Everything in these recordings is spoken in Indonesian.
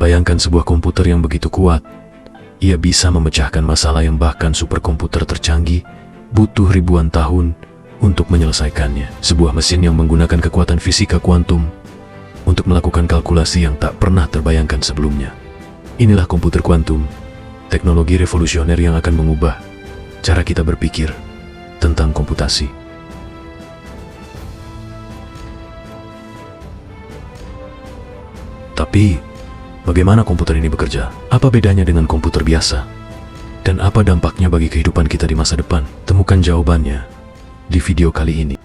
Bayangkan sebuah komputer yang begitu kuat. Ia bisa memecahkan masalah yang bahkan superkomputer tercanggih butuh ribuan tahun untuk menyelesaikannya. Sebuah mesin yang menggunakan kekuatan fisika kuantum untuk melakukan kalkulasi yang tak pernah terbayangkan sebelumnya. Inilah komputer kuantum, teknologi revolusioner yang akan mengubah cara kita berpikir tentang komputasi. Tapi, bagaimana komputer ini bekerja? Apa bedanya dengan komputer biasa? Dan apa dampaknya bagi kehidupan kita di masa depan? Temukan jawabannya di video kali ini.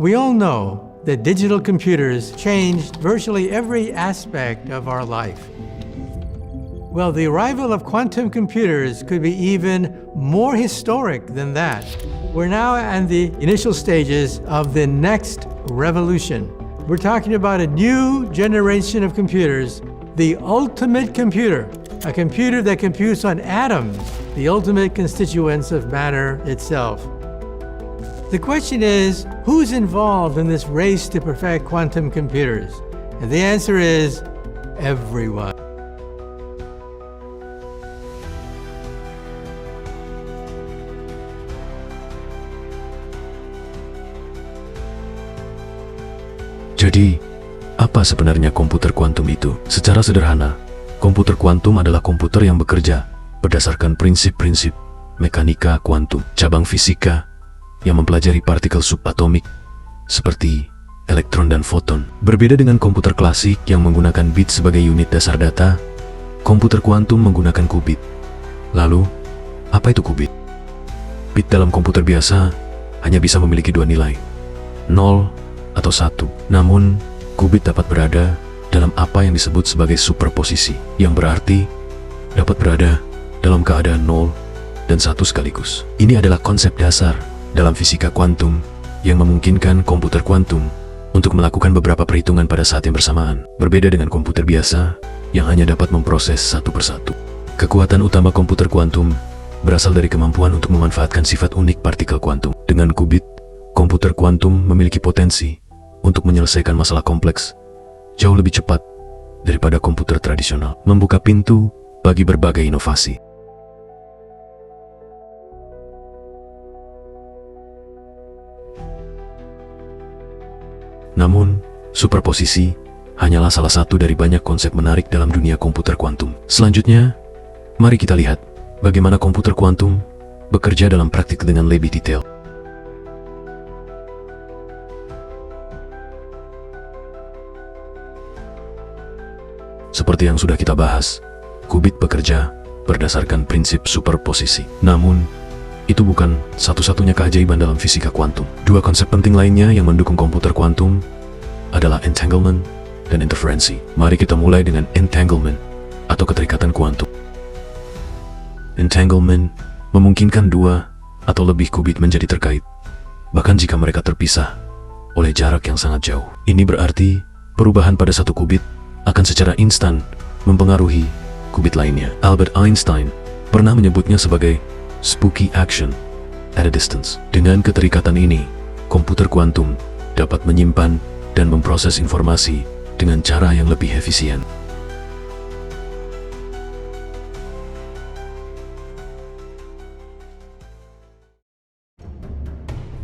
We all know that digital computers changed virtually every aspect of our life. Well, the arrival of quantum computers could be even more historic than that. We're now at the initial stages of the next revolution. We're talking about a new generation of computers, the ultimate computer, a computer that computes on atoms, the ultimate constituents of matter itself. The question is, who's involved in this race to perfect quantum computers? And the answer is everyone. Jadi, apa sebenarnya komputer kuantum itu? Secara sederhana, komputer kuantum adalah komputer yang bekerja berdasarkan prinsip-prinsip mekanika kuantum, cabang fisika yang mempelajari partikel subatomik seperti elektron dan foton. Berbeda dengan komputer klasik yang menggunakan bit sebagai unit dasar data, komputer kuantum menggunakan qubit. Lalu, apa itu qubit? Bit dalam komputer biasa hanya bisa memiliki dua nilai, 0 atau 1. Namun, qubit dapat berada dalam apa yang disebut sebagai superposisi, yang berarti dapat berada dalam keadaan 0 dan 1 sekaligus. Ini adalah konsep dasar dalam fisika kuantum yang memungkinkan komputer kuantum untuk melakukan beberapa perhitungan pada saat yang bersamaan. Berbeda dengan komputer biasa yang hanya dapat memproses satu persatu. Kekuatan utama komputer kuantum berasal dari kemampuan untuk memanfaatkan sifat unik partikel kuantum. Dengan qubit, komputer kuantum memiliki potensi untuk menyelesaikan masalah kompleks jauh lebih cepat daripada komputer tradisional, membuka pintu bagi berbagai inovasi. Namun, superposisi hanyalah salah satu dari banyak konsep menarik dalam dunia komputer kuantum. Selanjutnya, mari kita lihat bagaimana komputer kuantum bekerja dalam praktik dengan lebih detail. Seperti yang sudah kita bahas, qubit bekerja berdasarkan prinsip superposisi. Namun, itu bukan satu-satunya keajaiban dalam fisika kuantum. Dua konsep penting lainnya yang mendukung komputer kuantum adalah entanglement dan interferensi. Mari kita mulai dengan entanglement atau keterikatan kuantum. Entanglement memungkinkan dua atau lebih qubit menjadi terkait, bahkan jika mereka terpisah oleh jarak yang sangat jauh. Ini berarti perubahan pada satu qubit akan secara instan mempengaruhi qubit lainnya. Albert Einstein pernah menyebutnya sebagai spooky action at a distance. Dengan keterikatan ini, komputer kuantum dapat menyimpan dan memproses informasi dengan cara yang lebih efisien.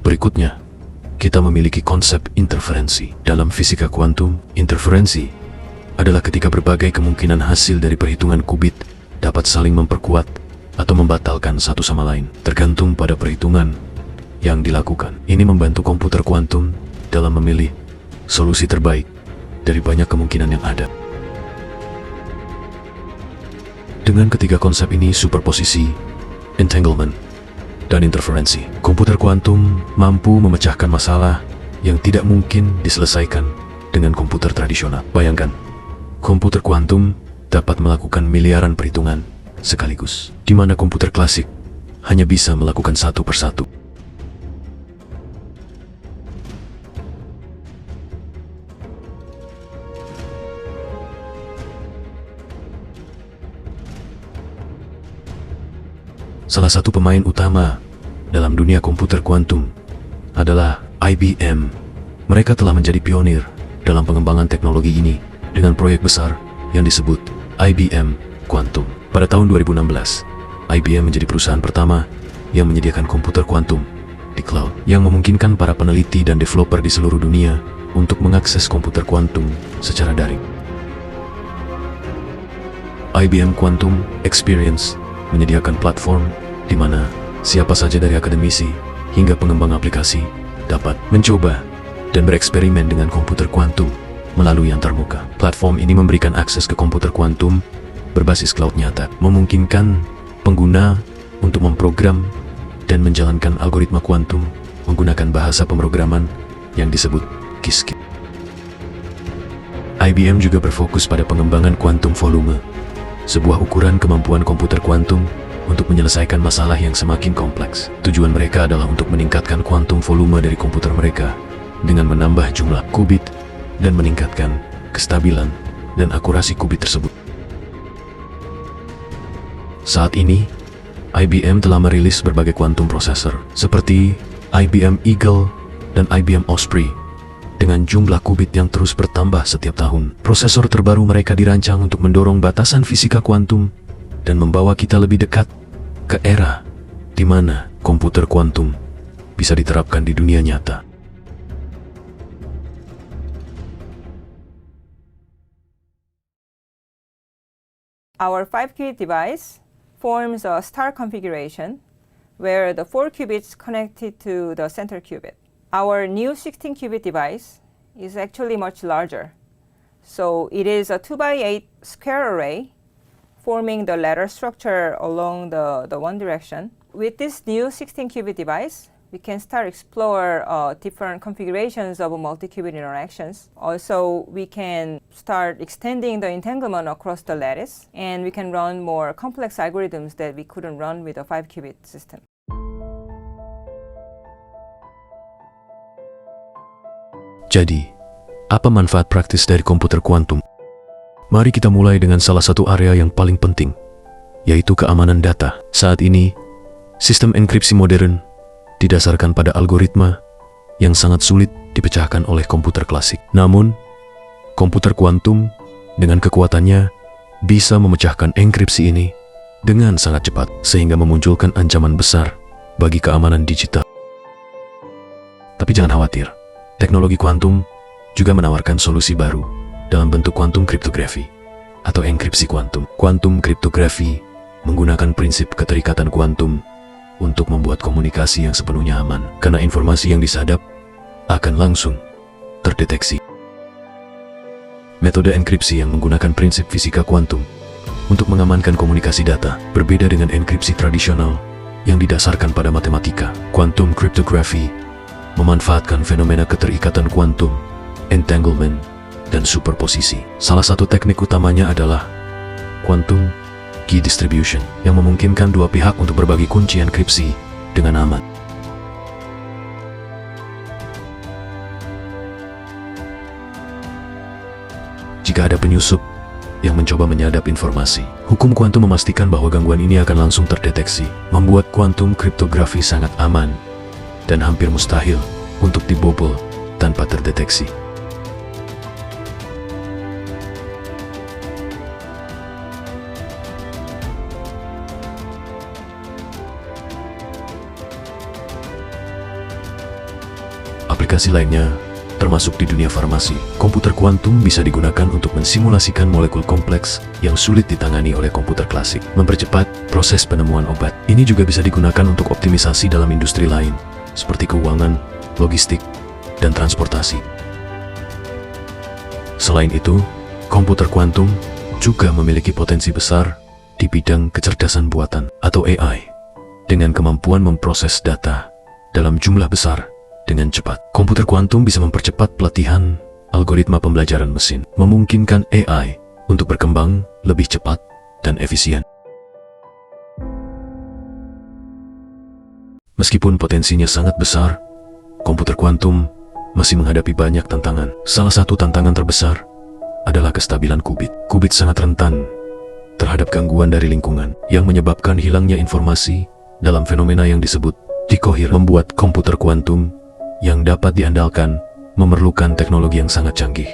Berikutnya, kita memiliki konsep interferensi. Dalam fisika kuantum, interferensi adalah ketika berbagai kemungkinan hasil dari perhitungan qubit dapat saling memperkuat atau membatalkan satu sama lain, tergantung pada perhitungan yang dilakukan. Ini membantu komputer kuantum dalam memilih solusi terbaik dari banyak kemungkinan yang ada. Dengan ketiga konsep ini, superposisi, entanglement, dan interferensi, komputer kuantum mampu memecahkan masalah yang tidak mungkin diselesaikan dengan komputer tradisional. Bayangkan, komputer kuantum dapat melakukan miliaran perhitungan sekaligus, di mana komputer klasik hanya bisa melakukan satu persatu. Salah satu pemain utama dalam dunia komputer kuantum adalah IBM. Mereka telah menjadi pionir dalam pengembangan teknologi ini dengan proyek besar yang disebut IBM Quantum. Pada tahun 2016, IBM menjadi perusahaan pertama yang menyediakan komputer kuantum di cloud, yang memungkinkan para peneliti dan developer di seluruh dunia untuk mengakses komputer kuantum secara daring. IBM Quantum Experience menyediakan platform di mana siapa saja dari akademisi hingga pengembang aplikasi dapat mencoba dan bereksperimen dengan komputer kuantum melalui antarmuka. Platform ini memberikan akses ke komputer kuantum berbasis cloud nyata, memungkinkan pengguna untuk memprogram dan menjalankan algoritma kuantum menggunakan bahasa pemrograman yang disebut Qiskit. IBM juga berfokus pada pengembangan kuantum volume, sebuah ukuran kemampuan komputer kuantum untuk menyelesaikan masalah yang semakin kompleks. Tujuan mereka adalah untuk meningkatkan kuantum volume dari komputer mereka dengan menambah jumlah qubit dan meningkatkan kestabilan dan akurasi qubit tersebut. Saat ini, IBM telah merilis berbagai kuantum processor seperti IBM Eagle dan IBM Osprey dengan jumlah qubit yang terus bertambah setiap tahun. Prosesor terbaru mereka dirancang untuk mendorong batasan fisika kuantum dan membawa kita lebih dekat ke era di mana komputer kuantum bisa diterapkan di dunia nyata. Our 5-qubit device forms a star configuration where the 4 qubits connected to the center qubit. Our new 16-qubit device is actually much larger. So it is a 2x8 square array forming the ladder structure along the one direction. With this new 16-qubit device, we can start explore different configurations of multi-qubit interactions. Also, we can start extending the entanglement across the lattice, and we can run more complex algorithms that we couldn't run with a 5-qubit system. Jadi, apa manfaat praktis dari komputer kuantum? Mari kita mulai dengan salah satu area yang paling penting, yaitu keamanan data. Saat ini, sistem enkripsi modern didasarkan pada algoritma yang sangat sulit dipecahkan oleh komputer klasik. Namun, komputer kuantum dengan kekuatannya bisa memecahkan enkripsi ini dengan sangat cepat, sehingga memunculkan ancaman besar bagi keamanan digital. Tapi jangan khawatir, teknologi kuantum juga menawarkan solusi baru dalam bentuk kuantum kriptografi atau enkripsi kuantum. Kuantum kriptografi menggunakan prinsip keterikatan kuantum untuk membuat komunikasi yang sepenuhnya aman, karena informasi yang disadap akan langsung terdeteksi. Metode enkripsi yang menggunakan prinsip fisika kuantum untuk mengamankan komunikasi data berbeda dengan enkripsi tradisional yang didasarkan pada matematika. Quantum cryptography memanfaatkan fenomena keterikatan kuantum, entanglement, dan superposisi. Salah satu teknik utamanya adalah quantum key distribution yang memungkinkan dua pihak untuk berbagi kunci enkripsi dengan aman. Jika ada penyusup yang mencoba menyadap informasi, hukum kuantum memastikan bahwa gangguan ini akan langsung terdeteksi, membuat kuantum kriptografi sangat aman dan hampir mustahil untuk dibobol tanpa terdeteksi. Aplikasi lainnya termasuk di dunia farmasi. Komputer kuantum bisa digunakan untuk mensimulasikan molekul kompleks yang sulit ditangani oleh komputer klasik, mempercepat proses penemuan obat. Ini juga bisa digunakan untuk optimisasi dalam industri lain, seperti keuangan, logistik, dan transportasi. Selain itu, komputer kuantum juga memiliki potensi besar di bidang kecerdasan buatan atau AI, dengan kemampuan memproses data dalam jumlah besar dengan cepat. Komputer kuantum bisa mempercepat pelatihan algoritma pembelajaran mesin, memungkinkan AI untuk berkembang lebih cepat dan efisien. Meskipun potensinya sangat besar, komputer kuantum masih menghadapi banyak tantangan. Salah satu tantangan terbesar adalah kestabilan qubit. Qubit sangat rentan terhadap gangguan dari lingkungan yang menyebabkan hilangnya informasi dalam fenomena yang disebut decoherence. Membuat komputer kuantum yang dapat diandalkan memerlukan teknologi yang sangat canggih,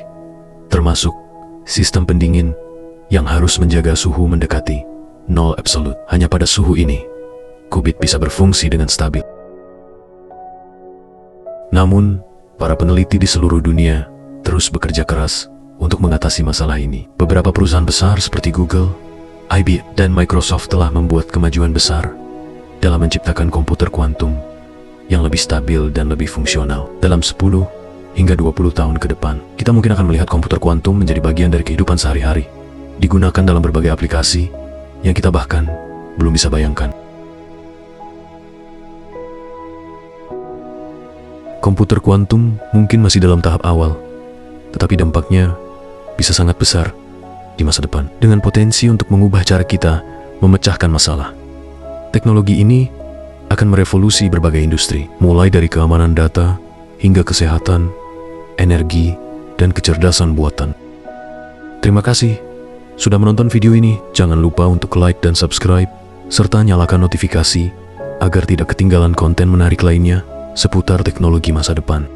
termasuk sistem pendingin yang harus menjaga suhu mendekati nol absolut. Hanya pada suhu ini, qubit bisa berfungsi dengan stabil. Namun, para peneliti di seluruh dunia terus bekerja keras untuk mengatasi masalah ini. Beberapa perusahaan besar seperti Google, IBM, dan Microsoft telah membuat kemajuan besar dalam menciptakan komputer kuantum yang lebih stabil dan lebih fungsional. Dalam 10 hingga 20 tahun ke depan, kita mungkin akan melihat komputer kuantum menjadi bagian dari kehidupan sehari-hari, digunakan dalam berbagai aplikasi yang kita bahkan belum bisa bayangkan. Komputer kuantum mungkin masih dalam tahap awal, tetapi dampaknya bisa sangat besar di masa depan, dengan potensi untuk mengubah cara kita memecahkan masalah. Teknologi ini akan merevolusi berbagai industri, mulai dari keamanan data hingga kesehatan, energi, dan kecerdasan buatan. Terima kasih sudah menonton video ini. Jangan lupa untuk like dan subscribe, serta nyalakan notifikasi agar tidak ketinggalan konten menarik lainnya seputar teknologi masa depan.